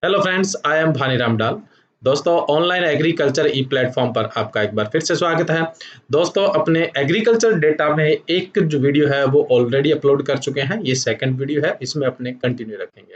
Hello friends, I am Bhaniram डाल। दोस्तों, online agriculture ई platform पर आपका एक बार फिर से स्वागत है। दोस्तों, अपने एग्रीकल्चर डेटा में एक जो वीडियो है वो ऑलरेडी अपलोड कर चुके हैं। ये सेकंड वीडियो है, इसमें अपने कंटिन्यू रखेंगे।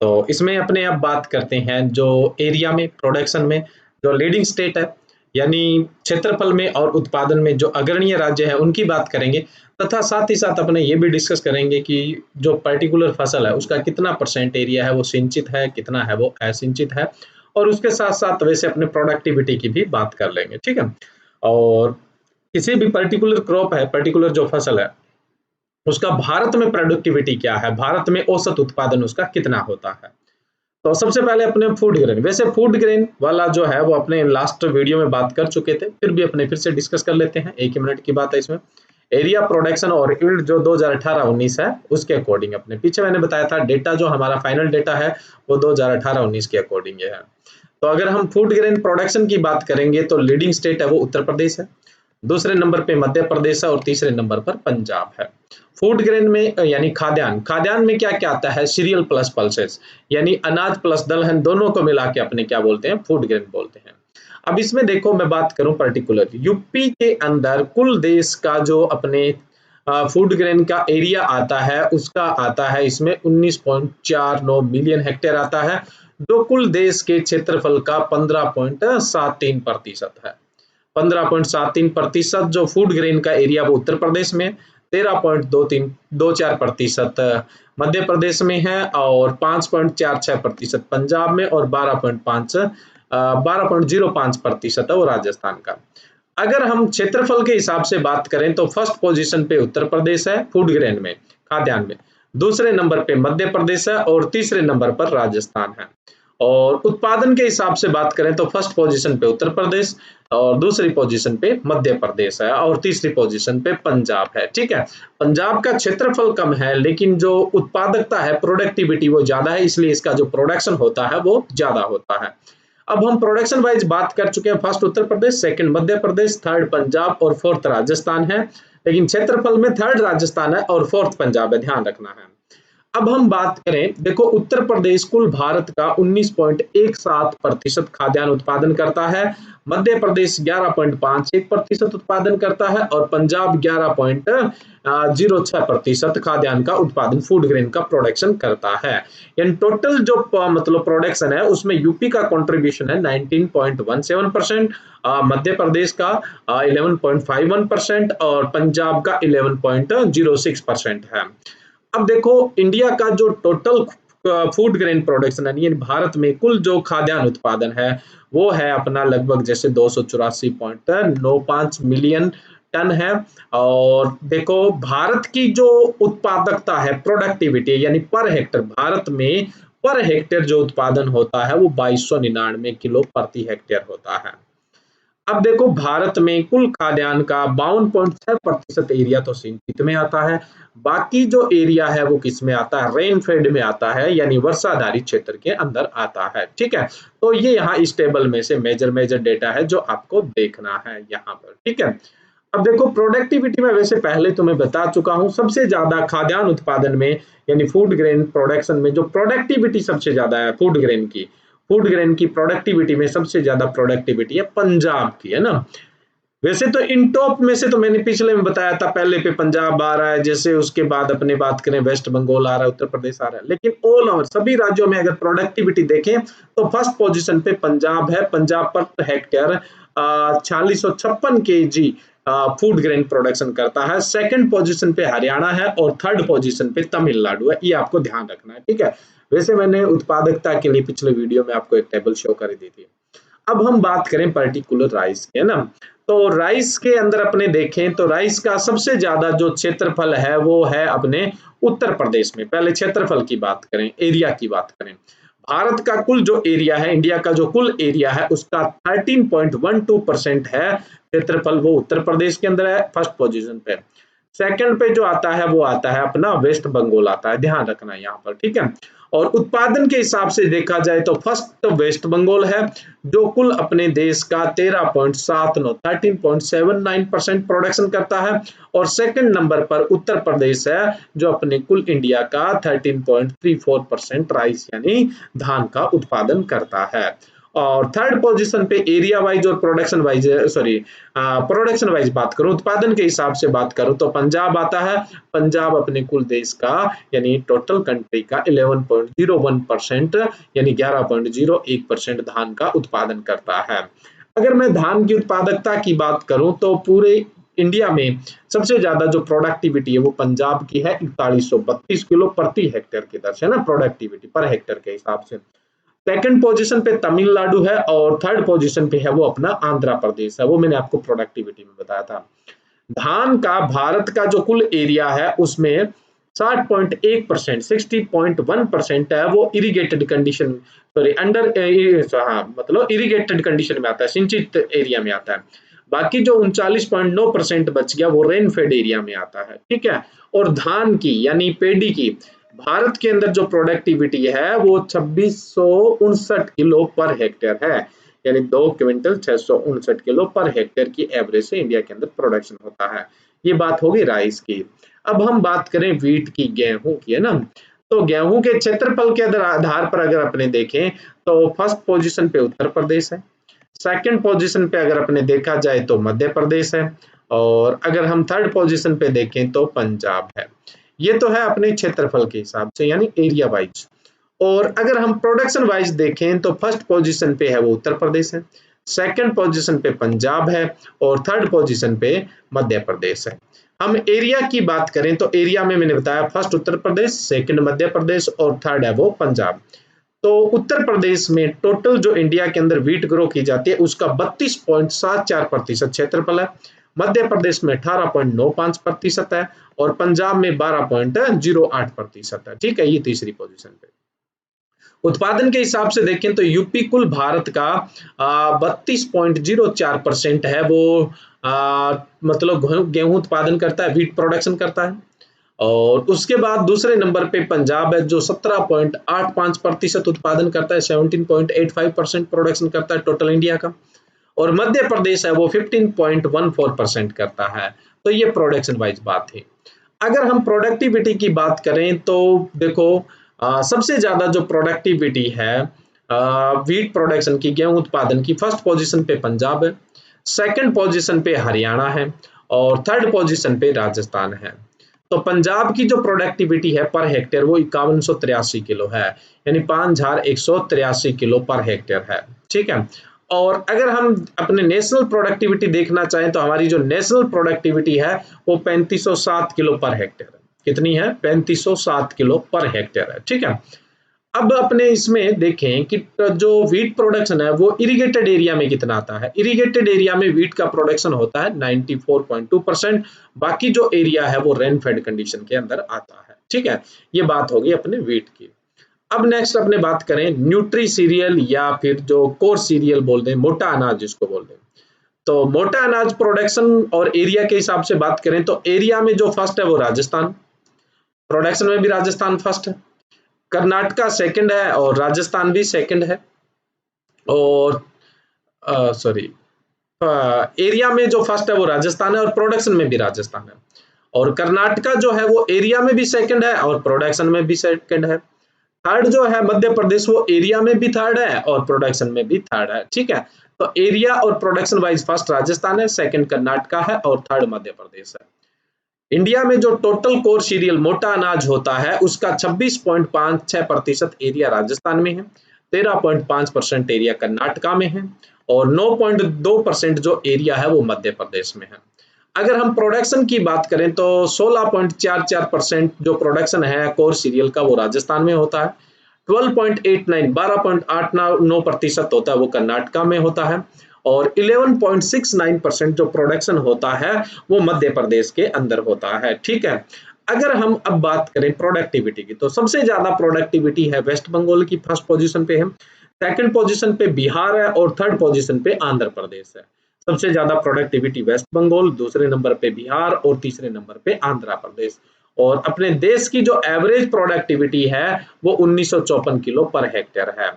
तो इसमें अपने अब बात करते हैं जो एरिया में प्रोडक्शन में जो लीडिंग स्टेट है, यानी क्षेत्रफल में और उत्पादन में जो अग्रणीय राज्य है उनकी बात करेंगे। तथा साथ ही साथ अपने ये भी डिस्कस करेंगे कि जो पर्टिकुलर फसल है उसका कितना परसेंट एरिया है वो सिंचित है, कितना है वो असिंचित है। और उसके साथ साथ वैसे अपने प्रोडक्टिविटी की भी बात कर लेंगे, ठीक है। और किसी भी पर्टिकुलर क्रॉप है, पर्टिकुलर जो फसल है उसका भारत में प्रोडक्टिविटी क्या है, भारत में औसत उत्पादन उसका कितना होता है। तो सबसे पहले अपने फूड ग्रेन, वैसे फूड ग्रेन वाला जो है वो अपने लास्ट वीडियो में बात कर चुके थे, फिर भी अपने फिर से डिस्कस कर लेते हैं। एक ही मिनट की बात है इसमें। एरिया प्रोडक्शन और यील्ड जो 2018-19 है उसके अकॉर्डिंग अपने पीछे मैंने बताया था डेटा जो हमारा फाइनल डेटा है वो 2018-19 के अकॉर्डिंग है। तो अगर हम फूड ग्रेन प्रोडक्शन की बात करेंगे तो लीडिंग स्टेट है वो उत्तर प्रदेश है, दूसरे नंबर पे मध्य प्रदेश है और तीसरे नंबर पर पंजाब है। फूड ग्रेन में यानी खाद्यान्न, खाद्यान्न में क्या क्या आता है, सीरियल प्लस पल्सेस, यानी अनाज प्लस दलहन दोनों को मिला के अपने क्या बोलते हैं, फूड ग्रेन बोलते हैं। अब इसमें देखो मैं बात करूं पर्टिकुलर यूपी के अंदर कुल देश का जो अपने फूड ग्रेन का एरिया आता है उसका आता है इसमें 19.49 मिलियन हेक्टेयर आता है, जो कुल देश के क्षेत्रफल का 15.73% है। 15.73% जो फूड ग्रेन का एरिया वो उत्तर प्रदेश में, 13.2324% मध्य प्रदेश में है और 5.46% पंजाब में और 12.05% है वो राजस्थान का। अगर हम क्षेत्रफल के हिसाब से बात करें तो फर्स्ट पोजीशन पे उत्तर प्रदेश है फूड ग्रेन में, खाद्यान्न में, दूसरे नंबर पे मध्य प्रदेश है और तीसरे नंबर पर राजस्थान है। और उत्पादन के हिसाब से बात करें तो फर्स्ट पोजीशन पे उत्तर प्रदेश और दूसरी पोजीशन पे मध्य प्रदेश है और तीसरी पोजीशन पे पंजाब है, ठीक है। पंजाब का क्षेत्रफल कम है लेकिन जो उत्पादकता है, प्रोडक्टिविटी वो ज्यादा है, इसलिए इसका जो प्रोडक्शन होता है वो ज्यादा होता है। अब हम प्रोडक्शन वाइज बात कर चुके हैं, first Uttar Pradesh, second Madhya Pradesh, third Punjab और फोर्थ राजस्थान है। लेकिन क्षेत्रफल में थर्ड राजस्थान है और फोर्थ पंजाब है, ध्यान रखना है। अब हम बात करें, देखो उत्तर प्रदेश कुल भारत का 19.17% खाद्यान्न उत्पादन करता है, मध्य प्रदेश 11.51% उत्पादन करता है और पंजाब 11.06% खाद्यान्न का उत्पादन फूड ग्रेन का प्रोडक्शन करता है। यानी टोटल जो मतलब प्रोडक्शन है उसमें यूपी का कंट्रीब्यूशन है 19.17%, मध्य प्रदेश का 11.51% और पंजाब का 11.06% है। अब देखो इंडिया का जो टोटल फूड ग्रेन प्रोडक्शन है यानी भारत में कुल जो खाद्यान्न उत्पादन है वो है अपना लगभग जैसे 284.95 मिलियन टन है। और देखो भारत की जो उत्पादकता है, प्रोडक्टिविटी यानी पर हेक्टर, भारत में पर हेक्टेयर जो उत्पादन होता है वो 2299 किलो प्रति हेक्टेयर होता है। अब देखो भारत में कुल खाद्यान्न का 52.6% एरिया तो सिंचित में आता है, बाकी जो एरिया है वो किस में आता है, रेनफेड में आता है, यानी वर्षाधारी क्षेत्र के अंदर आता है, ठीक है। तो ये यहाँ इस टेबल में से मेजर मेजर डेटा है जो आपको देखना है यहाँ पर, ठीक है। अब देखो प्रोडक्टिविटी में वैसे पहले तो मैं बता चुका हूँ, सबसे ज्यादा खाद्यान्न उत्पादन में यानी फूड ग्रेन प्रोडक्शन में जो प्रोडक्टिविटी सबसे ज्यादा है फूड ग्रेन की, फूड ग्रेन की प्रोडक्टिविटी में सबसे ज्यादा प्रोडक्टिविटी है पंजाब की, है ना। वैसे तो इन टॉप में से तो मैंने पिछले में बताया था, पहले पे पंजाब आ रहा है, जैसे उसके बाद अपने बात करें वेस्ट बंगाल आ रहा है, उत्तर प्रदेश आ रहा है, लेकिन ऑल ओवर सभी राज्यों में अगर प्रोडक्टिविटी देखें तो फर्स्ट पोजीशन पे पंजाब है। Punjab per hectare 4656 kg food grain production करता है। सेकंड पोजीशन पे हरियाणा है और थर्ड पोजीशन पे तमिलनाडु है, ये आपको ध्यान रखना है, ठीक है। वैसे मैंने उत्पादकता के लिए पिछले वीडियो में आपको एक टेबल शो कर दी थी। अब हम बात करें पर्टिकुलर राइस के, ना, तो राइस के अंदर अपने देखें तो राइस का सबसे ज्यादा जो क्षेत्रफल है वो है अपने उत्तर प्रदेश में। पहले क्षेत्रफल की बात करें, एरिया की बात करें, भारत का कुल जो एरिया है, इंडिया का जो कुल एरिया है उसका 13.12% है क्षेत्रफल, वो उत्तर प्रदेश के अंदर है, फर्स्ट पोजीशन पे। सेकंड पे जो आता है वो आता है अपना वेस्ट बंगाल आता है, ध्यान रखना यहाँ पर, ठीक है। और उत्पादन के हिसाब से देखा जाए तो फर्स्ट तो वेस्ट बंगाल है, जो कुल अपने देश का 13.79% प्रोडक्शन करता है। और सेकंड नंबर पर उत्तर प्रदेश है, जो अपने कुल इंडिया का 13.34% राइस यानी धान का उत्पादन करता है। और थर्ड पोजीशन पे एरिया वाइज और production wise, sorry production wise बात करूं, उत्पादन के हिसाब से बात करूं तो पंजाब आता है। पंजाब अपने कुल देश का यानी टोटल कंट्री का 11.01% यानी 11.01% धान का उत्पादन करता है। अगर मैं धान की उत्पादकता की बात करूं तो पूरे इंडिया में सबसे ज्यादा जो प्रोडक्टिविटी है वो पंजाब की है, 4132 किलो प्रति हेक्टेयर की दर से ना, प्रोडक्टिविटी पर हेक्टेयर के हिसाब से। सेकंड पोजीशन पे तमिलनाडु है और थर्ड पोजीशन पे है वो अपना आंध्र प्रदेश है, वो मैंने आपको प्रोडक्टिविटी में बताया था। धान का भारत का जो कुल एरिया है उसमें 60.1%, 60.1% है वो इरिगेटेड कंडीशन, सॉरी अंडर, हाँ मतलब इरिगेटेड कंडीशन में आता है, सिंचित एरिया में आता है। बाकी जो 39.9% बच गया वो रेन फेड एरिया में आता है, ठीक है। और धान की यानी पेडी की भारत के अंदर जो प्रोडक्टिविटी है वो 2659 किलो पर हेक्टेयर है, यानी 2 क्विंटल 659 किलो पर हेक्टेयर की एवरेज से इंडिया के अंदर प्रोडक्शन होता है। ये बात होगी राइस की। अब हम बात करें वीट की, गेहूं की, है ना। तो गेहूं के क्षेत्रफल के आधार पर अगर अपने देखें तो फर्स्ट पोजीशन पे उत्तर प्रदेश है, सेकंड पोजीशन पे अगर अपने देखा जाए तो मध्य प्रदेश है, और अगर हम थर्ड पोजीशन पे देखें तो पंजाब है। ये तो है अपने क्षेत्रफल के हिसाब से यानी एरिया वाइज। और अगर हम प्रोडक्शन वाइज देखें तो फर्स्ट पोजीशन पे है वो उत्तर प्रदेश है, सेकंड पोजीशन पे पंजाब है, और थर्ड पोजीशन पे मध्य प्रदेश है। हम एरिया की बात करें तो एरिया में मैंने बताया फर्स्ट उत्तर प्रदेश, सेकंड मध्य प्रदेश और थर्ड है वो पंजाब। तो उत्तर प्रदेश में टोटल जो इंडिया के अंदर वीट ग्रो की जाती है उसका 32.74% क्षेत्रफल है, मध्य प्रदेश में 18.95% है, और पंजाब में 12.08% है, ठीक है। ये तीसरी पोजीशन पे। उत्पादन के हिसाब से देखें तो यूपी कुल भारत का 32.04% है वो, मतलब गेहूं उत्पादन करता है, वीट प्रोडक्शन करता है। और उसके बाद दूसरे नंबर पे पंजाब है जो 17.85% उत्पादन करता है, 17.85% प्रोडक्शन करता है टोटल इंडिया का। और मध्य प्रदेश है वो 15.14% करता है। तो ये प्रोडक्शन वाइज बात है। अगर हम प्रोडक्टिविटी की बात करें तो देखो, सबसे ज्यादा जो प्रोडक्टिविटी है वीट प्रोडक्शन की, गेहूं उत्पादन की, फर्स्ट पोजीशन पे पंजाब है, सेकंड पोजीशन पे हरियाणा है, और थर्ड पोजीशन पे राजस्थान है। तो पंजाब की जो प्रोडक्टिविटी है पर हेक्टेयर वो 5183 किलो है, यानी 5183 किलो पर हेक्टेयर है, ठीक है। और अगर हम अपने नेशनल प्रोडक्टिविटी देखना चाहें तो हमारी जो नेशनल प्रोडक्टिविटी है वो 3507 किलो पर हेक्टेयर है। कितनी है? 3507 किलो पर हेक्टेयर है, ठीक है। अब अपने इसमें देखें कि जो वीट प्रोडक्शन है वो इरिगेटेड एरिया में कितना आता है। इरिगेटेड एरिया में वीट का प्रोडक्शन होता है 94.2%, बाकी जो एरिया है वो रेन फेड कंडीशन के अंदर आता है, ठीक है। ये बात होगी अपने वीट की। अब नेक्स्ट अपने बात करें न्यूट्री सीरियल या फिर जो कोर सीरियल बोल दें, मोटा अनाज जिसको बोल दें। तो मोटा अनाज प्रोडक्शन और एरिया के हिसाब से बात करें तो एरिया में जो फर्स्ट है वो राजस्थान, प्रोडक्शन में भी राजस्थान फर्स्ट है, कर्नाटका सेकंड है और राजस्थान भी सेकंड है। और सॉरी, एरिया में जो फर्स्ट है वो राजस्थान है और प्रोडक्शन में भी राजस्थान है। और कर्नाटका जो है वो एरिया में भी सेकंड है और प्रोडक्शन में भी सेकंड है। थर्ड जो है मध्य प्रदेश, वो एरिया में भी थर्ड है और प्रोडक्शन में भी थर्ड है, ठीक है। तो एरिया और प्रोडक्शन वाइज फर्स्ट राजस्थान है, सेकंड कर्नाटका है और थर्ड मध्य प्रदेश है। इंडिया में जो टोटल कोर सीरियल मोटा अनाज होता है उसका 26.56% एरिया राजस्थान में है, 13.5% एरिया कर्नाटका में है, और 9.2% जो एरिया है वो मध्य प्रदेश में है। अगर हम प्रोडक्शन की बात करें तो 16.44% जो प्रोडक्शन है कोर सीरियल का वो राजस्थान में होता है, 12.89% होता है वो कर्नाटका में होता है, और 11.69% जो प्रोडक्शन होता है वो मध्य प्रदेश के अंदर होता है, ठीक है। अगर हम अब बात करें प्रोडक्टिविटी की तो सबसे ज्यादा प्रोडक्टिविटी है वेस्ट बंगाल की, फर्स्ट पोजीशन पे है, सेकंड पोजीशन पे बिहार है और थर्ड पोजीशन पे आंध्र प्रदेश है। सबसे ज्यादा प्रोडक्टिविटी वेस्ट बंगाल, दूसरे नंबर पे बिहार और तीसरे नंबर पे आंध्र प्रदेश। और अपने देश की जो एवरेज प्रोडक्टिविटी है वो 1954 किलो पर हेक्टेयर है।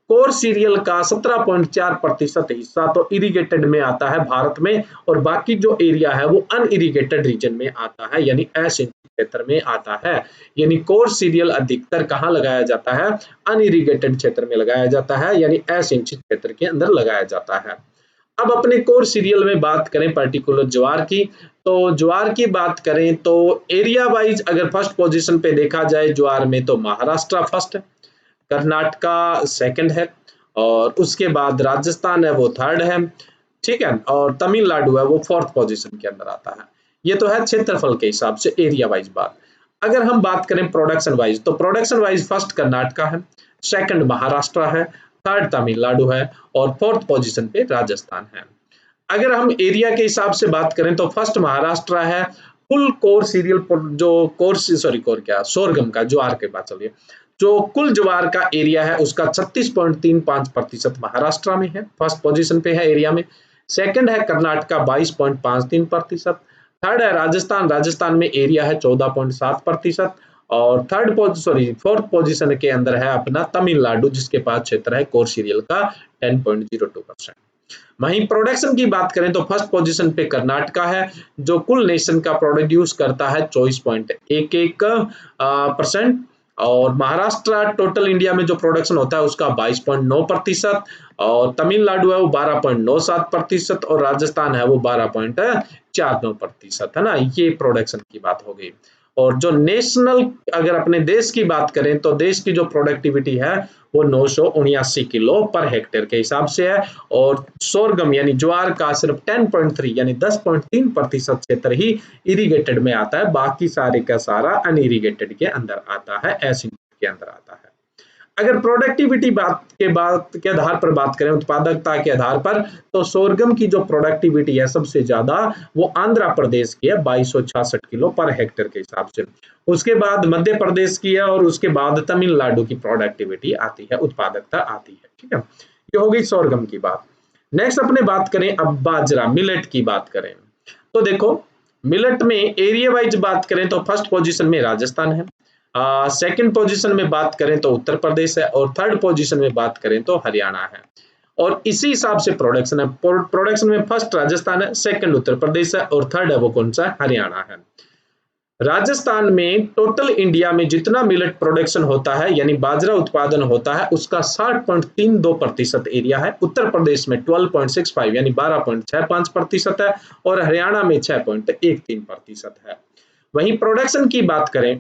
कोर सीरियल का 17.4% हिस्सा तो इरिगेटेड में आता है भारत में, और बाकी जो एरिया है वो अनइरिगेटेड रीजन में आता है, यानी असिंचित क्षेत्र में आता है। यानी कोर सीरियल अधिकतर कहाँ लगाया जाता है? अनइरिगेटेड क्षेत्र में लगाया जाता है, यानी असिंचित क्षेत्र के अंदर लगाया जाता है। अब अपने कोर सीरियल में बात करें पर्टिकुलर ज्वार की, तो ज्वार की बात करें तो एरिया वाइज अगर फर्स्ट पोजीशन पे देखा जाए ज्वार में, तो महाराष्ट्र फर्स्ट है, कर्नाटका सेकंड है, और उसके बाद राजस्थान है वो थर्ड है, ठीक है, और तमिलनाडु है वो फोर्थ पोजीशन के अंदर आता है। ये तो है क्षेत्रफल के हिसाब से एरिया वाइज बात। अगर हम बात करें प्रोडक्शन वाइज, तो प्रोडक्शन वाइज फर्स्ट कर्नाटका है, सेकंड महाराष्ट्र है, थर्ड तमिलनाडु है, और फोर्थ पोजीशन पे राजस्थान है। अगर हम एरिया के हिसाब से बात करें तो फर्स्ट महाराष्ट्र है, कुल कोर सीरियल जो कोर सॉरी कोर क्या सोरगम का ज्वार के बात चलिए, जो कुल ज्वार का एरिया है उसका 36.35% महाराष्ट्र में है, फर्स्ट पोजीशन पे है एरिया में। सेकंड है कर्नाटका 22.53%, थर्ड है राजस्थान, राजस्थान में एरिया है 14.7%, और फोर्थ पोजीशन के अंदर है अपना तमिलनाडु, जिसके पास क्षेत्र है कोर सीरियल का 10.02%। वहीं प्रोडक्शन की बात करें तो फर्स्ट पोजीशन पे कर्नाटका है, जो कुल नेशन का प्रोड्यूस करता है 24.11%, और महाराष्ट्र टोटल इंडिया में जो प्रोडक्शन होता है उसका 22.9%, और तमिलनाडु है वो 12.97%, और राजस्थान है वो 12.49%, है ना। ये प्रोडक्शन की बात हो गई। और जो नेशनल अगर अपने देश की बात करें तो देश की जो प्रोडक्टिविटी है वो 979 किलो पर हेक्टेयर के हिसाब से है, और सोरगम यानी ज्वार का सिर्फ 10.3 यानी 10.3% क्षेत्र ही इरिगेटेड में आता है, बाकी सारे का सारा अनइरिगेटेड के अंदर आता है, एसिड के अंदर आता है। अगर प्रोडक्टिविटी बात के आधार पर बात करें, उत्पादकता के आधार पर, तो सोरगम की जो प्रोडक्टिविटी है सबसे ज्यादा वो आंध्र प्रदेश की है 2266 किलो पर हेक्टेयर के हिसाब से, उसके बाद मध्य प्रदेश की है, और उसके बाद तमिलनाडु की प्रोडक्टिविटी आती है, उत्पादकता आती है, ठीक है। ये हो गई सोरगम की बात। नेक्स्ट अपने बात करें अब बाजरा मिलेट की बात करें, तो देखो मिलेट में एरिया वाइज बात करें तो फर्स्ट पोजीशन में राजस्थान है, सेकंड पोजीशन में बात करें तो उत्तर प्रदेश है, और थर्ड पोजीशन में बात करें तो हरियाणा है। और इसी हिसाब से प्रोडक्शन है, प्रोडक्शन में फर्स्ट राजस्थान है, सेकंड उत्तर प्रदेश है, और थर्ड है वो कौन सा? हरियाणा है। राजस्थान में टोटल इंडिया में जितना मिलेट प्रोडक्शन होता है यानी बाजरा उत्पादन होता है उसका 60.32% एरिया है, उत्तर प्रदेश में 12.65 यानी 12.65% है, और हरियाणा में 6.13% है। वहीं प्रोडक्शन की बात करें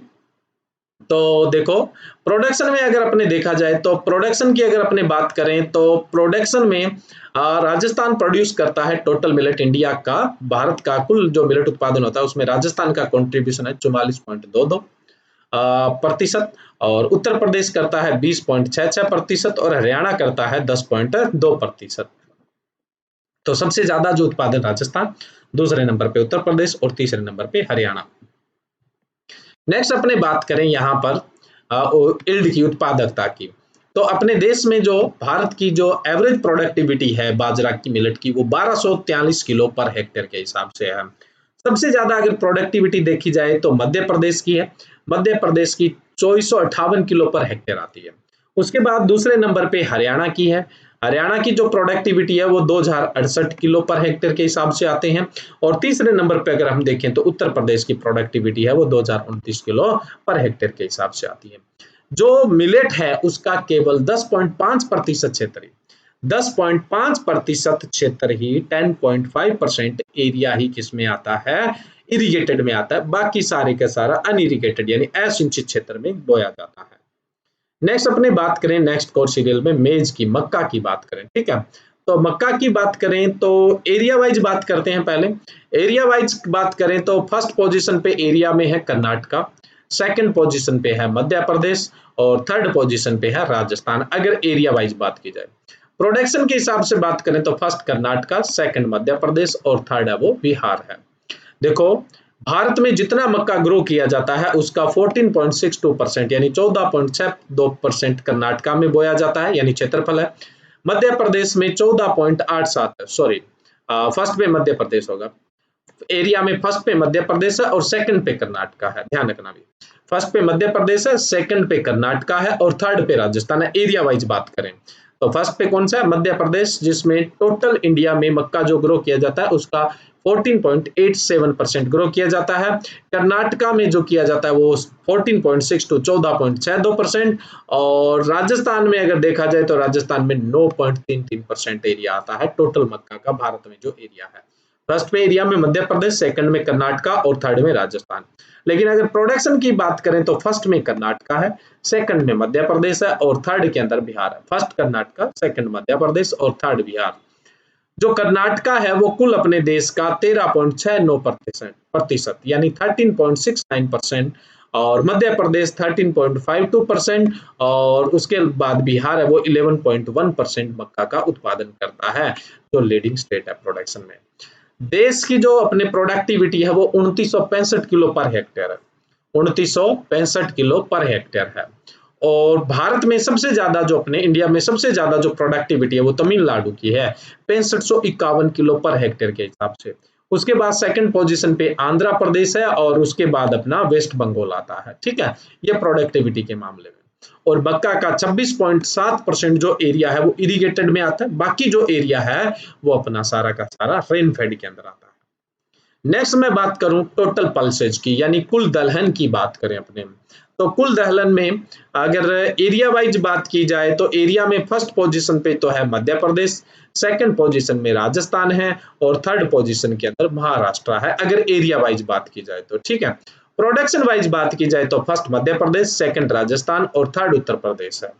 तो देखो प्रोडक्शन में अगर अपने देखा जाए तो प्रोडक्शन की अगर अपने बात करें तो प्रोडक्शन में राजस्थान प्रोड्यूस करता है टोटल मिलेट इंडिया का, भारत का कुल जो मिलेट उत्पादन होता है उसमें राजस्थान का कंट्रीब्यूशन है 44.22%, और उत्तर प्रदेश करता है 20.66%, और हरियाणा करता है 10.2%। तो सबसे ज्यादा जो उत्पादन राजस्थान, दूसरे नंबर पे उत्तर प्रदेश, और तीसरे नंबर पे हरियाणा। नेक्स्ट अपने बात करें यहाँ पर इल्ड की, उत्पादकता की, तो अपने देश में जो भारत की जो एवरेज प्रोडक्टिविटी है बाजरा की मिलेट की वो 1243 किलो पर हेक्टेयर के हिसाब से है। सबसे ज्यादा अगर प्रोडक्टिविटी देखी जाए तो मध्य प्रदेश की है, मध्य प्रदेश की 2458 किलो पर हेक्टेयर आती है। उसके बाद दूसरे नंबर पे हरियाणा की है, हरियाणा की जो प्रोडक्टिविटी है वो 2068 किलो पर हेक्टेयर के हिसाब से आते हैं, और तीसरे नंबर पे अगर हम देखें तो उत्तर प्रदेश की प्रोडक्टिविटी है वो 2029 किलो पर हेक्टेयर के हिसाब से आती है। जो मिलेट है उसका केवल 10.5% क्षेत्र ही 10.5% क्षेत्र ही 10.5% एरिया ही किसमें आता है? इरिगेटेड में आता है, बाकी सारे का सारा अनइरिगेटेड यानी असिंचित क्षेत्र में बोया जाता है। नेक्स्ट अपने बात करें नेक्स्ट कोर्स सीरियल में मेज की, मक्का की बात करें, ठीक है। तो मक्का की बात करें तो एरिया वाइज बात करते हैं। पहले एरिया वाइज बात करें तो फर्स्ट पोजीशन पे एरिया में है कर्नाटका, सेकंड पोजीशन पे है मध्य प्रदेश, और थर्ड पोजीशन पे है राजस्थान, अगर एरिया वाइज बात की जाए। प्रोडक्शन के हिसाब से बात करें तो फर्स्ट कर्नाटका, सेकंड मध्य प्रदेश, और थर्ड है वो बिहार है। देखो भारत में जितना मक्का ग्रो किया जाता है उसका 14.62% यानी 14.62% कर्नाटका में बोया जाता है, यानी क्षेत्रफल है। मध्य प्रदेश में 14.87 सॉरी फर्स्ट पे मध्य प्रदेश होगा। एरिया में फर्स्ट पे मध्य प्रदेश है और सेकंड पे कर्नाटका है, ध्यान रखना भी। फर्स्ट पे मध्य प्रदेश है, सेकंड पे कर्नाटका है और थर्ड पे राजस्थान है। एरिया वाइज बात करें तो फर्स्ट पे कौन सा है? मध्य प्रदेश, जिसमें टोटल इंडिया में मक्का जो ग्रो किया जाता है उसका 14.87% ग्रो किया जाता है। कर्नाटका में जो किया जाता है वो 14.6 टू 14.62%। और राजस्थान में अगर देखा जाए तो राजस्थान में 9.33% एरिया आता है टोटल मक्का का भारत में जो एरिया है। फर्स्ट पे एरिया में मध्य प्रदेश, सेकंड में कर्नाटका और थर्ड में राजस्थान। लेकिन अगर प्रोडक्शन की बात करें तो फर्स्ट में कर्नाटका है, सेकंड में मध्य प्रदेश है और थर्ड के अंदर बिहार है। फर्स्ट कर्नाटका, सेकंड मध्य प्रदेश और थर्ड बिहार। जो कर्नाटका है वो कुल अपने देश का 13.69% यानी 13.69%, और मध्य प्रदेश 13.52%, और उसके बाद बिहार है वो 11.1% मक्का का उत्पादन करता है, जो लीडिंग स्टेट है प्रोडक्शन में। देश की जो अपने प्रोडक्टिविटी है वो 2965 किलो पर हेक्टेयर है, 2965 किलो पर हेक्टेयर है। और भारत में सबसे ज्यादा जो अपने इंडिया में सबसे ज्यादा जो प्रोडक्टिविटी है वो तमिलनाडु की है, 6551 किलो पर हेक्टेयर के हिसाब से। उसके बाद सेकंड पोजीशन पे आंध्र प्रदेश है और उसके बाद अपना वेस्ट बंगाल आता है, ठीक है, ये प्रोडक्टिविटी के मामले में। और मक्का का 26.7% जो एरिया है वो इरिगेटेड में आता है, बाकी जो एरिया है वो अपना सारा का सारा रेन फेड के अंदर आता है। नेक्स्ट मैं बात करूं टोटल पल्सेज की, यानी कुल दलहन की बात करें अपने, तो कुल दलहन में अगर एरिया वाइज बात की जाए तो एरिया में फर्स्ट पोजीशन पे तो है मध्य प्रदेश, सेकंड पोजीशन में राजस्थान है और थर्ड पोजीशन के अंदर महाराष्ट्र है, अगर एरिया वाइज बात की जाए तो, ठीक है। प्रोडक्शन वाइज बात की जाए तो फर्स्ट मध्य प्रदेश, सेकंड राजस्थान और थर्ड उत्तर प्रदेश है।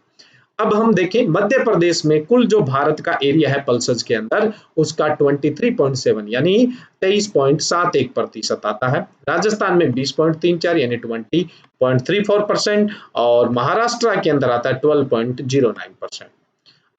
अब हम देखें मध्य प्रदेश में कुल जो भारत का एरिया है पल्सेज के अंदर उसका 23.7 यानी 23.71% आता है। राजस्थान में 20.34 यानी 20.34%, और महाराष्ट्र के अंदर आता है 12.09%।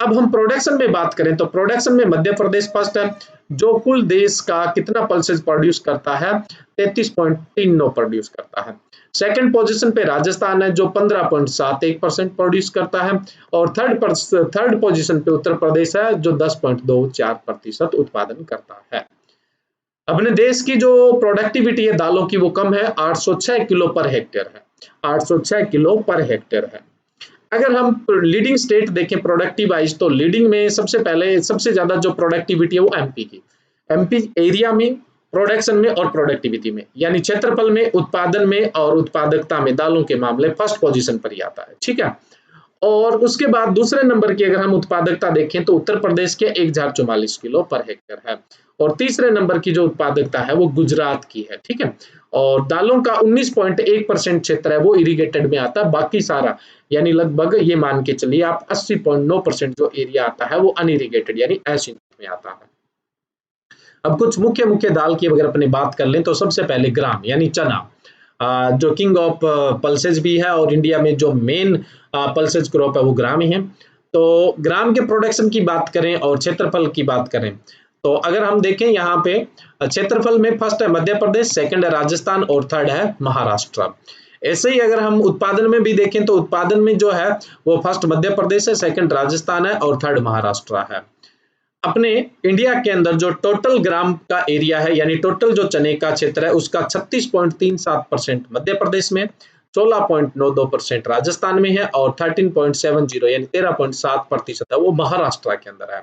अब हम प्रोडक्शन में बात करें तो प्रोडक्शन में मध्य प्रदेश फर्स्ट है, जो कुल देश का कितना पल्सेज प्रोड्यूस करता है, 33.39 प्रोड्यूस करता है। सेकंड पोजीशन पे राजस्थान है जो 15.71% प्रोड्यूस करता है, और थर्ड पोजीशन पे उत्तर प्रदेश है जो 10.24% उत्पादन करता है। अपने देश की जो प्रोडक्टिविटी है दालों की वो कम है, 806 किलो पर हेक्टेयर है, 806 किलो पर हेक्टेयर है। अगर हम लीडिंग स्टेट देखें प्रोडक्टिव वाइज तो लीडिंग में सबसे पहले सबसे ज्यादा जो प्रोडक्टिविटी है वो एमपी की। एमपी एरिया में, प्रोडक्शन में और प्रोडक्टिविटी में, यानी क्षेत्रफल में, उत्पादन में और उत्पादकता में दालों के मामले फर्स्ट पोजीशन पर ही आता है, ठीक है। और उसके बाद दूसरे नंबर की अगर हम उत्पादकता देखें तो उत्तर प्रदेश के 1044 किलो पर हेक्टेयर है, और तीसरे नंबर की जो उत्पादकता है वो गुजरात की है, ठीक है। और दालों का 19.1% क्षेत्र है वो इरिगेटेड में आता है, बाकी सारा यानी लगभग ये मान के चलिए आप 80.9% जो एरिया आता है वो अनइरिगेटेड यानी असिंचित में आता है। अब कुछ मुख्य मुख्य दाल की अगर अपनी बात कर लें तो सबसे पहले ग्राम यानी चना, जो किंग ऑफ पल्सेज भी है और इंडिया में जो मेन पल्सेज क्रॉप है वो ग्राम ही है। तो ग्राम के प्रोडक्शन की बात करें और क्षेत्रफल की बात करें तो अगर हम देखें यहाँ पे क्षेत्रफल में फर्स्ट है मध्य प्रदेश, सेकंड है राजस्थान और थर्ड है महाराष्ट्र। ऐसे ही अगर हम उत्पादन में भी देखें तो उत्पादन में जो है वो फर्स्ट मध्य प्रदेश है, सेकंड राजस्थान है और थर्ड महाराष्ट्र है। अपने इंडिया के अंदर जो टोटल ग्राम का एरिया है यानी टोटल जो चने का क्षेत्र है उसका 36.37% मध्य प्रदेश में, 16.92% राजस्थान में है और 13.70 यानी 13.7% है वो महाराष्ट्र के अंदर है।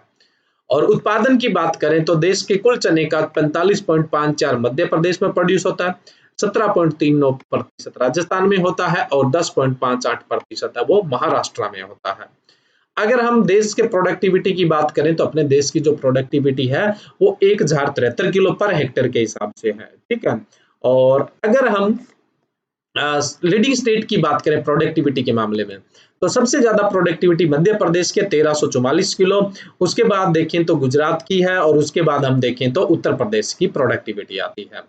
और उत्पादन की बात करें तो देश के कुल चने का 45.54 मध्य प्रदेश में प्रोड्यूस होता है, 17.39% राजस्थान में होता है और 10.58% है वो महाराष्ट्र में होता है। अगर हम देश के प्रोडक्टिविटी की बात करें तो अपने देश की जो प्रोडक्टिविटी है वो 1073 किलो पर हेक्टेयर के हिसाब से है, ठीक है। और अगर हम लीडिंग स्टेट की बात करें प्रोडक्टिविटी के मामले में तो सबसे ज्यादा प्रोडक्टिविटी मध्य प्रदेश के 1344 किलो, उसके बाद देखें तो गुजरात की है और उसके बाद हम देखें तो उत्तर प्रदेश की प्रोडक्टिविटी आती है।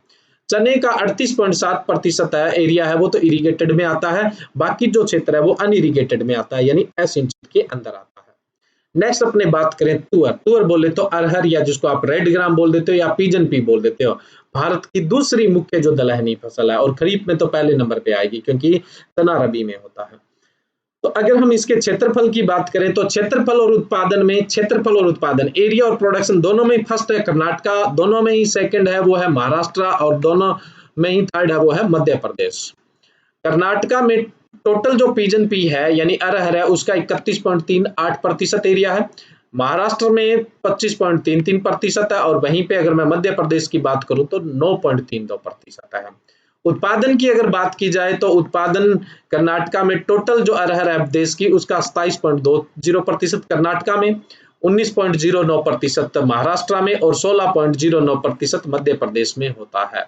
चने का 38.7% है एरिया है वो तो इरिगेटेड में आता है, बाकी जो क्षेत्र है वो अनइरिगेटेड में आता है यानी असिंचित के अंदर आता है। नेक्स्ट अपने बात करें तुअर, तुअर बोले तो अरहर या जिसको आप रेड ग्राम बोल देते हो या पिजन पी बोल देते हो, भारत की दूसरी मुख्य जो दलहनी फसल है और खरीफ में तो पहले नंबर पे आएगी क्योंकि चना रबी में होता है। तो अगर हम इसके क्षेत्रफल की बात करें तो क्षेत्रफल और उत्पादन एरिया और प्रोडक्शन दोनों में फर्स्ट है कर्नाटका, दोनों में ही सेकंड है वो है महाराष्ट्र, और दोनों में ही थर्ड है वो है मध्य प्रदेश। कर्नाटका में टोटल जो पीजन पी है यानी अरहर है उसका 31.38% एरिया है, महाराष्ट्र में 25.33% है, और वहीं पे अगर मैं मध्य प्रदेश की बात करूं तो 9.32% है। उत्पादन की अगर बात की जाए तो उत्पादन कर्नाटका में टोटल जो अरहर है देश की उसका 27.20% कर्नाटका में, 19.09% महाराष्ट्र में और 16.09% मध्य प्रदेश में होता है।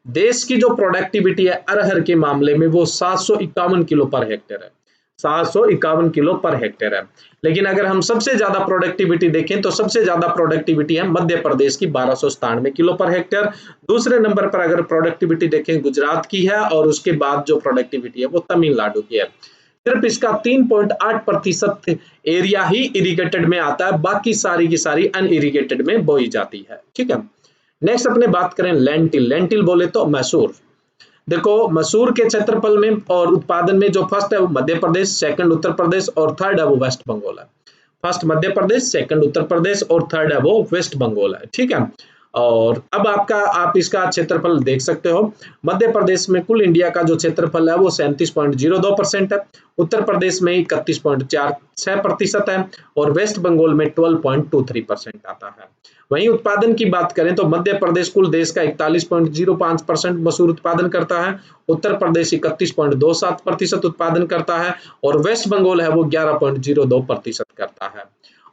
देश की जो प्रोडक्टिविटी है अरहर के मामले में वो 751 किलो पर हेक्टेयर है, 751 किलो पर हेक्टेयर है। लेकिन अगर हम सबसे ज्यादा प्रोडक्टिविटी देखें तो सबसे ज्यादा प्रोडक्टिविटी है मध्य प्रदेश की 1297 किलो पर हेक्टेयर। दूसरे नंबर पर अगर प्रोडक्टिविटी देखें गुजरात की है, और उसके बाद जो प्रोडक्टिविटी है वो तमिलनाडु की है। सिर्फ इसका 3.8% एरिया ही इरिगेटेड में आता है, बाकी सारी की सारी अनइरिगेटेड में बोई जाती है। ठीक है, नेक्स्ट अपने बात करें लेंटिल। लेंटिल बोले तो मसूर। देखो मसूर के क्षेत्रफल में और उत्पादन में जो फर्स्ट है वो मध्य प्रदेश, सेकंड उत्तर प्रदेश और थर्ड है वो वेस्ट बंगाल है। फर्स्ट मध्य प्रदेश, सेकंड उत्तर प्रदेश और थर्ड है वो वेस्ट बंगाल है। ठीक है, और अब आप इसका क्षेत्रफल देख सकते हो। मध्य प्रदेश में कुल इंडिया का जो क्षेत्रफल है वो 37.02% है, उत्तर प्रदेश में 31.46% है, और वेस्ट बंगाल में 12.23% आता है। वहीं उत्पादन की बात करें तो मध्य प्रदेश कुल देश का 41.05% मसूर उत्पादन करता है, उत्तर प्रदेश 31.27% उत्पादन करता है, और वेस्ट बंगाल है वो 11.02% करता है।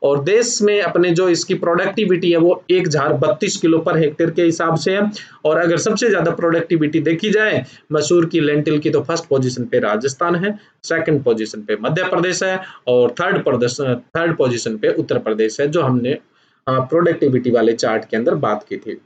और देश में अपने जो इसकी प्रोडक्टिविटी है वो 1032 किलो पर हेक्टेयर के हिसाब से है। और अगर सबसे ज्यादा प्रोडक्टिविटी देखी जाए मसूर की लेंटिल की तो फर्स्ट पोजीशन पे राजस्थान है, सेकंड पोजीशन पे मध्य प्रदेश है, और थर्ड पोजीशन पे उत्तर प्रदेश है, जो हमने प्रोडक्टिविटी वाले चार्ट के अंदर बात की थी।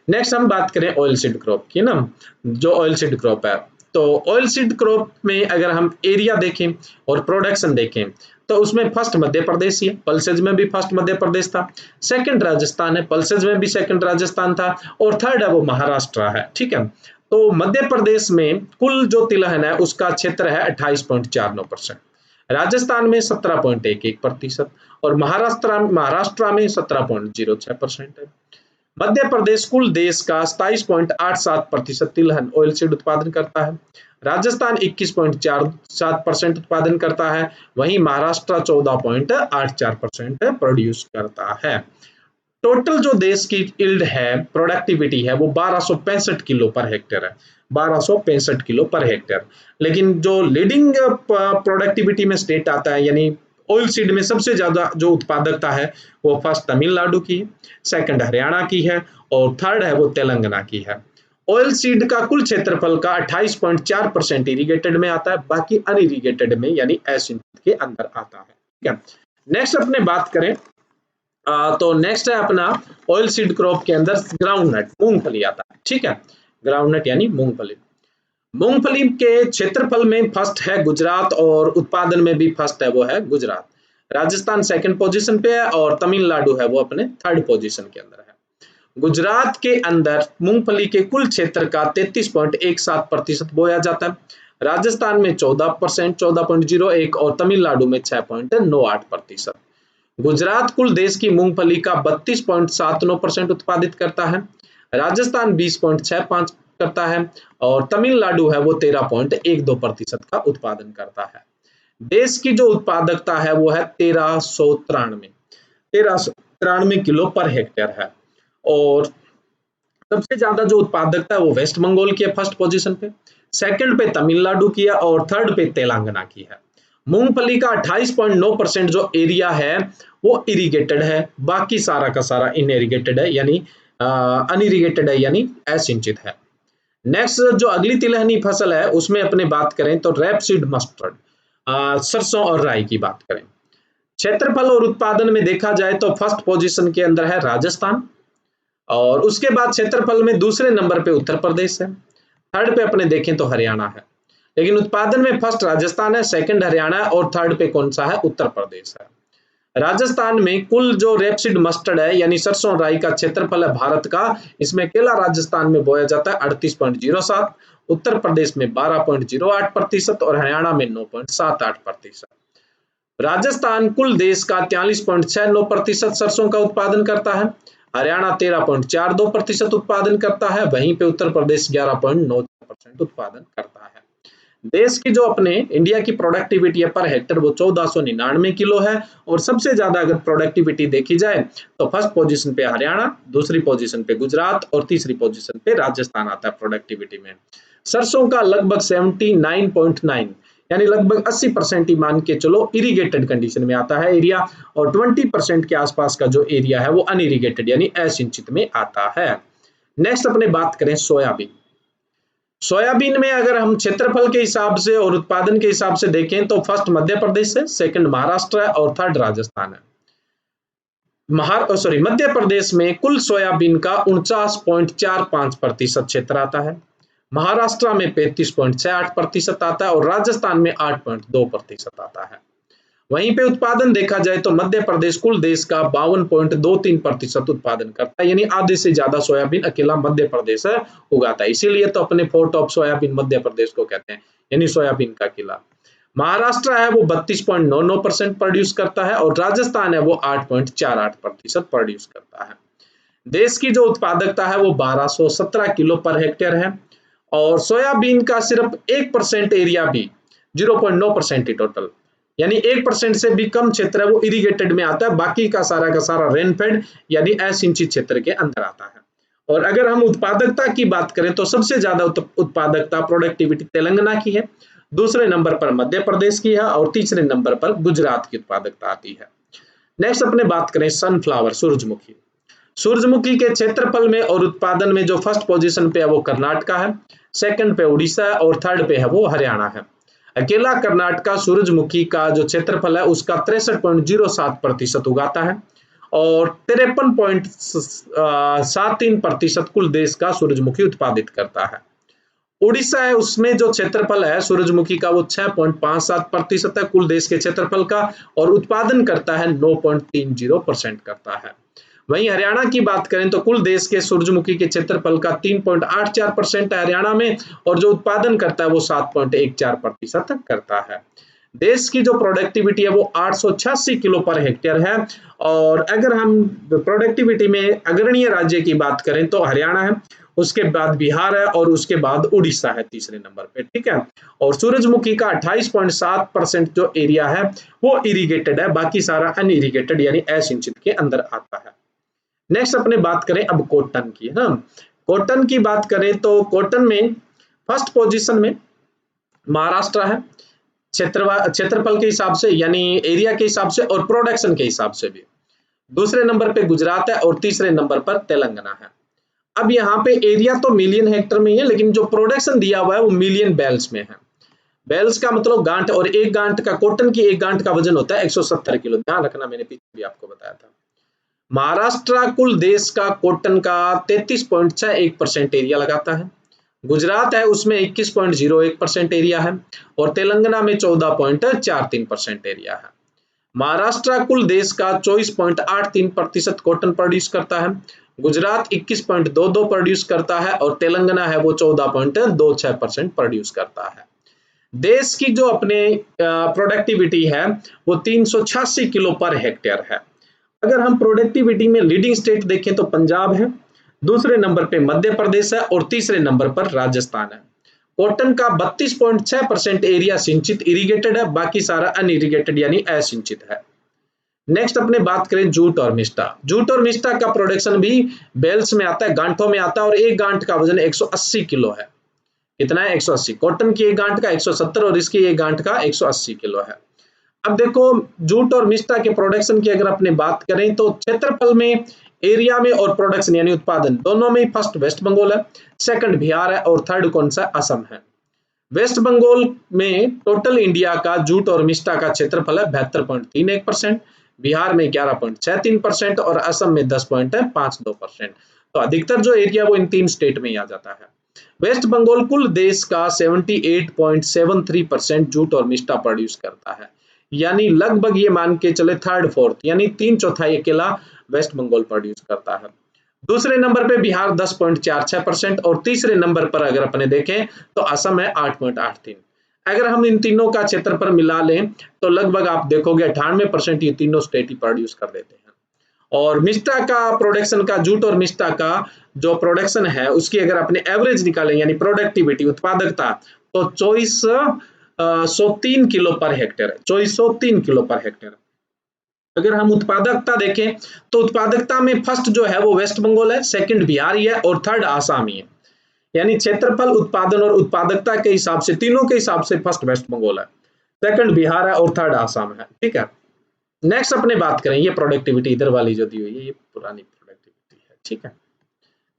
नेक्स्ट हम बात करें ऑयल सीड क्रॉप की ना, जो ऑयल सीड क्रॉप है, तो ऑयल सीड क्रॉप में अगर हम एरिया देखें और प्रोडक्शन देखें तो उसमें फर्स्ट मध्य प्रदेश ही है, पल्सेज में भी फर्स्ट मध्य प्रदेश था, सेकंड राजस्थान है, पल्सेज में भी सेकंड राजस्थान था, और थर्ड है वो महाराष्ट्र है। ठीक है, तो मध्य प्रदेश में कुल जो तिलहन है उसका क्षेत्र है 28.49%, राजस्थान में 17.11% और महाराष्ट्र में 17.06% है। मध्य प्रदेश कुल देश का 27.87% तिलहन ऑयल सीड उत्पादन करता है, राजस्थान 21.47% उत्पादन करता है, वहीं महाराष्ट्र 14.84% प्रोड्यूस करता है। टोटल जो देश की यील्ड है, प्रोडक्टिविटी है, वो 1265 किलो पर हेक्टेयर है, 1265 किलो पर हेक्टेयर। लेकिन जो लीडिंग प्रोडक्टिविटी में स्टेट आता है यानी ऑयल सीड में सबसे ज्यादा जो उत्पादकता है वो फर्स्ट तमिलनाडु की, सेकंड हरियाणा की है, और थर्ड है वो तेलंगाना की है। ऑयल सीड का कुल क्षेत्रफल का 28.4% इरिगेटेड में आता है, बाकी अनइरिगेटेड में यानी असिंचित के अंदर आता है। ठीक है, नेक्स्ट अपने बात करें तो नेक्स्ट है अपना ऑयल सीड क्रॉप के अंदर ग्राउंडनट, मूंगफली आता है। ठीक है, ग्राउंडनट यानी मूंगफली। मूंगफली के क्षेत्रफल में फर्स्ट है गुजरात, और उत्पादन में भी फर्स्ट है वो है गुजरात। राजस्थान सेकंड पोजीशन पे है, और तमिलनाडु है वो अपने थर्ड पोजीशन के अंदर है। गुजरात के अंदर मूंगफली के कुल क्षेत्र का 33.17% बोया जाता है, राजस्थान में 14%, 14.01, और तमिलनाडु में 6.98%। गुजरात कुल देश की मूंगफली का 32.79% उत्पादित करता है, राजस्थान 20.65 करता है, और तमिलनाडु है वो 13.12% का उत्पादन करता है। देश की जो उत्पादकता है वो है 1393 किलो पर हेक्टेयर है, और सबसे ज्यादा जो उत्पादकता है वो वेस्ट बंगाल की है फर्स्ट पोजीशन पे, सेकंड पे तमिलनाडु की है, और थर्ड पे तेलंगाना की है। मूंगफली का 28.9% जो एरिया है वो इरिगेटेड है, बाकी सारा का सारा इनइरिगेटेड है यानी अनइरिगेटेड है यानी असिंचित है। नेक्स्ट जो अगली तिलहनी फसल है उसमें अपने बात करें तो रैपसीड मस्टर्ड, सरसों और राई की बात करें। क्षेत्रफल और उत्पादन में देखा जाए तो फर्स्ट पोजीशन के अंदर है राजस्थान, और उसके बाद क्षेत्रफल में दूसरे नंबर पे उत्तर प्रदेश है, थर्ड पे अपने देखें तो हरियाणा है। लेकिन उत्पादन में फर्स्ट राजस्थान है, सेकंड हरियाणा, और थर्ड पे कौन सा है उत्तर प्रदेश है। राजस्थान में कुल जो रेपसीड मस्टर्ड है यानी सरसों राई का क्षेत्रफल है भारत का, इसमें अकेला राजस्थान में बोया जाता है 38.07, उत्तर प्रदेश में 12.08% और हरियाणा में 9.78%। राजस्थान कुल देश का 43.69% सरसों का उत्पादन करता है, हरियाणा 13.42% उत्पादन करता है, वहीं पे उत्तर प्रदेश 11.9% उत्पादन करता है। देश की जो अपने इंडिया की प्रोडक्टिविटी है पर हेक्टर वो 1499 किलो है, और सबसे ज्यादा अगर प्रोडक्टिविटी देखी जाए तो फर्स्ट पोजीशन पे हरियाणा, दूसरी पोजीशन पे गुजरात और तीसरी पोजीशन पे राजस्थान आता है प्रोडक्टिविटी में। सरसों का लगभग 79.9 यानी लगभग 80% ही मान के चलो इरिगेटेड कंडीशन में आता है एरिया, और 20% के आसपास का जो एरिया है वो अनइरिगेटेड यानी असिंचित में आता है। नेक्स्ट अपने बात करें सोयाबीन। सोयाबीन में अगर हम क्षेत्रफल के हिसाब से और उत्पादन के हिसाब से देखें तो फर्स्ट मध्य प्रदेश है, सेकंड महाराष्ट्र है और थर्ड राजस्थान है। मध्य प्रदेश में कुल सोयाबीन का 49.45% क्षेत्र आता है, महाराष्ट्र में 35.68% आता है और राजस्थान में 8.2% आता है। वहीं पे उत्पादन देखा जाए तो मध्य प्रदेश कुल देश का 52.23% उत्पादन करता है, यानी आधे से ज्यादा सोयाबीन अकेला मध्य प्रदेश उगाता है, इसीलिए तो अपने fort of soybean Madhya Pradesh को कहते हैं, यानी सोयाबीन का किला। महाराष्ट्र है वो 32.99% प्रोड्यूस करता है और राजस्थान है वो 8.48% प्रोड्यूस करता है। देश की जो उत्पादकता है वो 1217 किलो पर हेक्टेयर है, और सोयाबीन का सिर्फ 1% एरिया भी 0.9% ही टोटल, यानी 1% से भी कम क्षेत्र है वो इरिगेटेड में आता है, बाकी का सारा रेनफेड यानी असिंचित क्षेत्र के अंदर आता है। और अगर हम उत्पादकता की बात करें तो सबसे ज्यादा उत्पादकता प्रोडक्टिविटी तेलंगाना की है, दूसरे नंबर पर मध्य प्रदेश की है और तीसरे नंबर पर गुजरात की उत्पादकता आती है। नेक्स्ट अपने बात करें सनफ्लावर, सूरजमुखी। सूरजमुखी के क्षेत्रफल में और उत्पादन में जो फर्स्ट पोजीशन पे है वो कर्नाटका है, सेकंड पे उड़ीसा है और थर्ड पे है वो हरियाणा है। अकेला कर्नाटका सूरजमुखी का जो क्षेत्रफल है उसका 63.07% उगाता है और 53.73% कुल देश का सूरजमुखी उत्पादित करता है। उड़ीसा है उसमें जो क्षेत्रफल है सूरजमुखी का वो 6.57% है कुल देश के क्षेत्रफल का, और उत्पादन करता है 9.30% करता है। वहीं हरियाणा की बात करें तो कुल देश के सूरजमुखी के क्षेत्रफल का 3.84% है हरियाणा में, और जो उत्पादन करता है वो 7.14% करता है। देश की जो प्रोडक्टिविटी है वो 886 किलो पर हेक्टेयर है, और अगर हम प्रोडक्टिविटी में अग्रणीय राज्य की बात करें तो हरियाणा है, उसके बाद बिहार है और उसके बाद उड़ीसा है तीसरे नंबर पे, ठीक है। और सूरजमुखी का 28.7% जो एरिया है वो इरिगेटेड है, बाकी सारा अनइरिगेटेड यानी असिंचित के अंदर आता है। नेक्स्ट अपने बात करें अब कॉटन की, है ना। कॉटन की बात करें तो कॉटन में फर्स्ट पोजीशन में महाराष्ट्र है, क्षेत्रफल के हिसाब से यानी एरिया के हिसाब से और प्रोडक्शन के हिसाब से भी। दूसरे नंबर पे गुजरात है और तीसरे नंबर पर तेलंगाना है। अब यहाँ पे एरिया तो मिलियन हेक्टर में ही है, लेकिन जो प्रोडक्शन दिया हुआ है वो मिलियन बैल्स में है। बैल्स का मतलब गांठ, और एक गांठ का कॉटन की एक गांठ का वजन होता है 170 किलो, ध्यान रखना, मैंने पीछे भी आपको बताया था। महाराष्ट्र कुल देश का कॉटन का 33.61% एरिया लगाता है, गुजरात है उसमें 21.01% एरिया है और तेलंगाना में 14.43% एरिया है। महाराष्ट्र कुल देश का 24.83% कॉटन प्रोड्यूस करता है, गुजरात 21.22 प्रोड्यूस करता है और तेलंगाना है वो 14.26% प्रोड्यूस करता है। देश की जो अपने प्रोडक्टिविटी है वो 386 किलो पर हेक्टेयर है। अगर हम प्रोडक्टिविटी में लीडिंग स्टेट देखें तो पंजाब है, दूसरे नंबर पे मध्य प्रदेश है और तीसरे नंबर पर राजस्थान है। कॉटन का 32.6% एरिया सिंचित इरिगेटेड है, बाकी सारा अनइरिगेटेड यानी असिंचित है। नेक्स्ट अपने बात करें जूट और मिस्टा। जूट और मिस्टा का प्रोडक्शन भी बेल्स में आता है, गांठों में आता है, और एक गांठ का वजन 180 किलो है। कितना है? 180। कॉटन की एक गांठ का 170 और इसकी एक गांठ का 180 किलो है। अब देखो जूट और मिस्टा के प्रोडक्शन की अगर अपने बात करें तो क्षेत्रफल में, एरिया में और प्रोडक्शन यानी उत्पादन दोनों में फर्स्ट वेस्ट बंगाल है, सेकंड बिहार है और थर्ड कौन सा? असम है। वेस्ट बंगाल में टोटल इंडिया का जूट और मिस्टा का क्षेत्रफल है 72.31%, बिहार में 11.63% और असम में 10.52%। तो अधिकतर जो एरिया वो इन तीन स्टेट में ही आ जाता है। वेस्ट बंगाल कुल देश का 78.73% जूट और मिस्टा प्रोड्यूस करता है, यानी लगभग ये मान के चले थर्ड फोर्थ यानी 3/4 अकेला वेस्ट बंगाल प्रोड्यूस करता है। दूसरे नंबर पे बिहार 10.46% और तीसरे नंबर पर अगर अपने देखें तो असम है 8.83। अगर हम इन तीनों का क्षेत्रफल मिला लें तो लगभग आप देखोगे 98% ये तीनों स्टेट ही प्रोड्यूस कर देते हैं। और मिस्टा का प्रोडक्शन का जूट और मिस्टा का जो प्रोडक्शन है उसकी अगर अपने एवरेज निकालें यानी प्रोडक्टिविटी उत्पादकता तो 2403 किलो पर हेक्टेयर है, 2403 किलो पर हेक्टेयर। अगर हम उत्पादकता देखें तो उत्पादकता में फर्स्ट जो है वो वेस्ट बंगाल है, सेकंड बिहार ही है और थर्ड आसाम ही है। यानी क्षेत्रफल उत्पादन और उत्पादकता के हिसाब से तीनों के हिसाब से फर्स्ट वेस्ट बंगाल है, सेकंड बिहार है और थर्ड आसाम है। ठीक है, नेक्स्ट अपने बात करें, ये प्रोडक्टिविटी इधर वाली जो दी हुई है ये पुरानी प्रोडक्टिविटी है। ठीक है,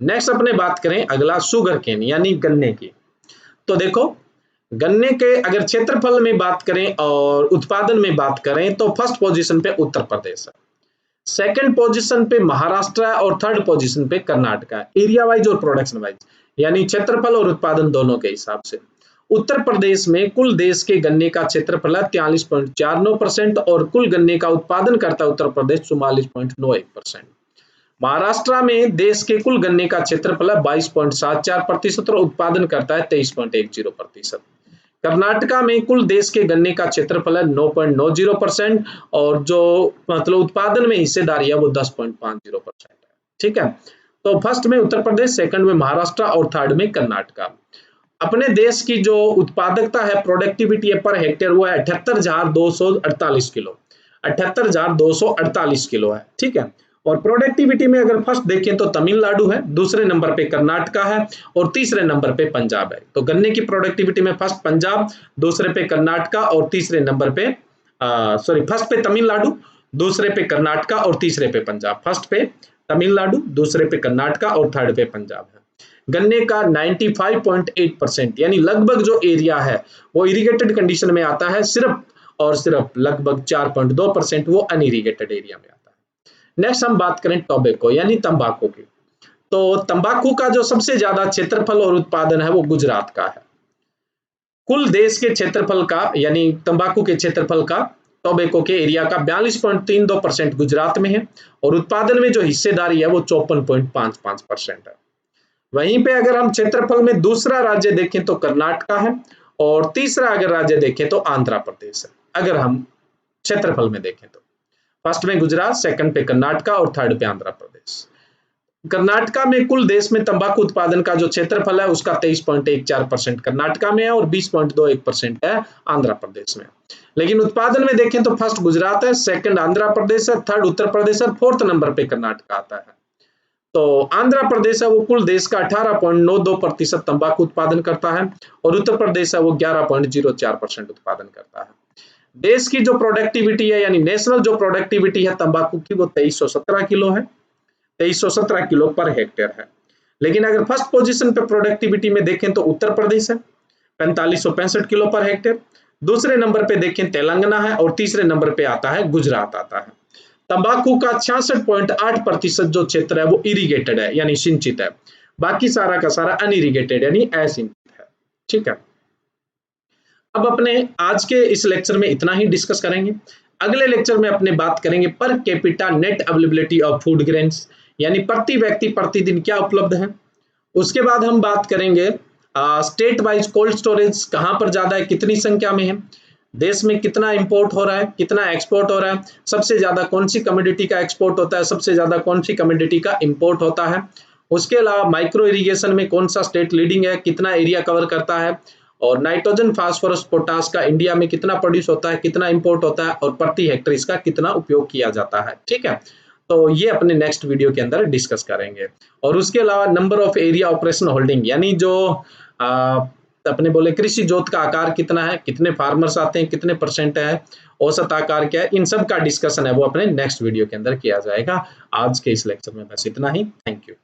नेक्स्ट अपने बात करें अगला शुगर केन यानी गन्ने की। तो देखो गन्ने के अगर क्षेत्रफल में बात करें और उत्पादन में बात करें तो फर्स्ट पोजीशन पे उत्तर प्रदेश है, सेकंड पोजीशन पे महाराष्ट्र है और थर्ड पोजीशन पे कर्नाटक है, एरिया वाइज और प्रोडक्शन वाइज यानी क्षेत्रफल और उत्पादन दोनों के हिसाब से। उत्तर प्रदेश में कुल देश के गन्ने का क्षेत्रफल है 43.49% और कुल गन्ने का उत्पादन करता है उत्तर प्रदेश 44.91%। महाराष्ट्र में देश के कुल गन्ने का क्षेत्रफल है 22.74% और उत्पादन करता है 23.10%। कर्नाटका में कुल देश के गन्ने का क्षेत्रफल है 9.90% और जो मतलब उत्पादन में हिस्सेदारी है वो 10.50% है। ठीक है, तो फर्स्ट में उत्तर प्रदेश, सेकंड में महाराष्ट्र और थर्ड में कर्नाटका। अपने देश की जो उत्पादकता है प्रोडक्टिविटी है पर हेक्टेयर वो है 78,248 किलो, 78,248 किलो है। ठीक है, और प्रोडक्टिविटी में अगर फर्स्ट देखें तो तमिलनाडु है, दूसरे नंबर पे कर्नाटका है और तीसरे नंबर पे पंजाब है। तो गन्ने की प्रोडक्टिविटी में फर्स्ट पंजाब, दूसरे पे कर्नाटका और तीसरे नंबर पे फर्स्ट पे तमिलनाडु, दूसरे पे कर्नाटका और तीसरे पे पंजाब। फर्स्ट पे तमिलनाडु, दूसरे पे कर्नाटका और थर्ड पे पंजाब है। गन्ने का 95.8% यानी लगभग जो एरिया है वो इरिगेटेड कंडीशन में आता है, सिर्फ और सिर्फ लगभग 4.2% वो अनइरिगेटेड एरिया में आता है। नेक्स्ट हम बात करें टोबैको यानी तंबाकू की। तो तंबाकू का जो सबसे ज्यादा क्षेत्रफल और उत्पादन है वो गुजरात का है। कुल देश के क्षेत्रफल का यानी तंबाकू के क्षेत्रफल का टोबैको के एरिया का 42.32% गुजरात में है और उत्पादन में जो हिस्सेदारी है वो 54.55% है। वहीं पे अगर हम क्षेत्रफल में दूसरा राज्य देखें तो कर्नाटका है और तीसरा अगर राज्य देखें तो आंध्र प्रदेश है। अगर हम क्षेत्रफल में देखें तो फर्स्ट में गुजरात, सेकंड पे कर्नाटका और थर्ड पे आंध्र प्रदेश। कर्नाटका में कुल देश में तंबाकू उत्पादन का जो क्षेत्रफल है उसका 23.14% कर्नाटका में है और 20.21% है आंध्र प्रदेश में। लेकिन उत्पादन में देखें तो फर्स्ट गुजरात है, सेकंड आंध्र प्रदेश है, थर्ड उत्तर प्रदेश है, फोर्थ नंबर पे कर्नाटका आता है। तो आंध्र प्रदेश है वो कुल देश का 18.92% तंबाकू उत्पादन करता है और उत्तर प्रदेश है वो 11.04% उत्पादन करता है। देश की जो प्रोडक्टिविटी है यानी नेशनल जो प्रोडक्टिविटी है तंबाकू की वो 2317 किलो है, 2317 किलो पर हेक्टेयर है। लेकिन अगर फर्स्ट पोजीशन पे प्रोडक्टिविटी में देखें तो उत्तर प्रदेश है 4565 किलो पर हेक्टेयर, दूसरे नंबर पे देखें तेलंगाना है और तीसरे नंबर पे आता है गुजरात आता है। तंबाकू का 66.8% जो क्षेत्र है वो इरिगेटेड है यानी सिंचित है, बाकी सारा का सारा अनइरिगेटेड यानी असिंचित है। ठीक है, अब अपने आज के इस लेक्चर में इतना ही डिस्कस करेंगे। अगले लेक्चर में अपने बात करेंगे per capita net availability of food grains यानी प्रति व्यक्ति प्रतिदिन क्या उपलब्ध है। उसके बाद हम बात करेंगे स्टेट वाइज कोल्ड स्टोरेज कहां पर ज्यादा है, कितनी संख्या में है, देश में कितना इंपोर्ट हो रहा है, कितना एक्सपोर्ट हो रहा है, सबसे ज्यादा कौन सी कमोडिटी का एक्सपोर्ट होता है, सबसे ज्यादा कौन सी कमोडिटी का इंपोर्ट होता है। उसके अलावा माइक्रो इरिगेशन में कौन सा स्टेट लीडिंग है, कितना एरिया कवर करता है, और नाइट्रोजन फास्फोरस पोटास का इंडिया में कितना प्रोड्यूस होता है, कितना इंपोर्ट होता है और प्रति हेक्टेयर इसका कितना उपयोग किया जाता है। ठीक है, तो ये अपने नेक्स्ट वीडियो के अंदर डिस्कस करेंगे। और उसके अलावा number of area operation holding यानी जो अपने बोले कृषि जोत का आकार कितना है, कितने फार्मर्स आते हैं, कितने परसेंट है, औसत आकार क्या है, इन सब का डिस्कशन है वो अपने नेक्स्ट वीडियो के अंदर किया जाएगा। आज के इस लेक्चर में बस इतना ही। Thank you.